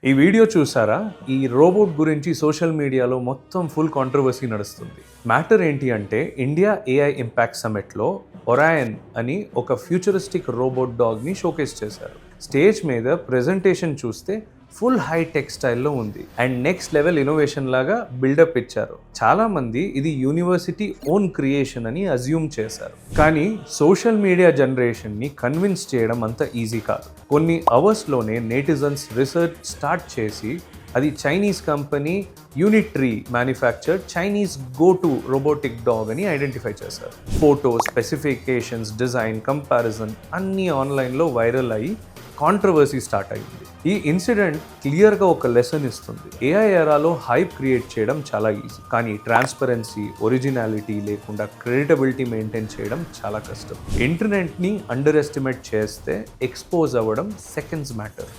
ఈ వీడియో చూసారా? ఈ రోబోట్ గురించి సోషల్ మీడియాలో మొత్తం ఫుల్ కాంట్రవర్సీ నడుస్తుంది. మ్యాటర్ ఏంటి అంటే ఇండియా ఏఐ ఇంపాక్ట్ సమిట్లో ఒరాయన్ అని ఒక ఫ్యూచరిస్టిక్ రోబోట్ డాగ్ని షోకేస్ చేశారు. స్టేజ్ మీద ప్రెజెంటేషన్ చూస్తే ఫుల్ హైటెక్ స్టైల్లో ఉంది అండ్ నెక్స్ట్ లెవెల్ ఇన్నోవేషన్ లాగా బిల్డప్ ఇచ్చారు. చాలా మంది ఇది యూనివర్సిటీ ఓన్ క్రియేషన్ అని అజ్యూమ్ చేశారు. కానీ సోషల్ మీడియా జనరేషన్ని కన్విన్స్ చేయడం అంత ఈజీ కాదు. కొన్ని అవర్స్లోనే నెటిజన్స్ రీసెర్చ్ స్టార్ట్ చేసి అది Chinese company Unitree manufactured Chinese go two robotic dog అని ఐడెంటిఫై చేశారు. ఫోటో, స్పెసిఫికేషన్స్, డిజైన్, కంపారిజన్ అన్నీ ఆన్లైన్లో వైరల్ అయ్యి కాంట్రవర్సీ స్టార్ట్ అయింది. ఈ ఇన్సిడెంట్ క్లియర్గా ఒక లెసన్ ఇస్తుంది. ఏఐ ఎరాలో హైప్ క్రియేట్ చేయడం చాలా ఈజీ, కానీ ట్రాన్స్పరెన్సీ, ఒరిజినాలిటీ లేకుండా క్రెడిటబిలిటీ మెయింటైన్ చేయడం చాలా కష్టం. ఇంటర్నెట్ని అండర్ ఎస్టిమేట్ చేస్తే ఎక్స్పోజ్ అవ్వడం సెకండ్స్ మ్యాటర్.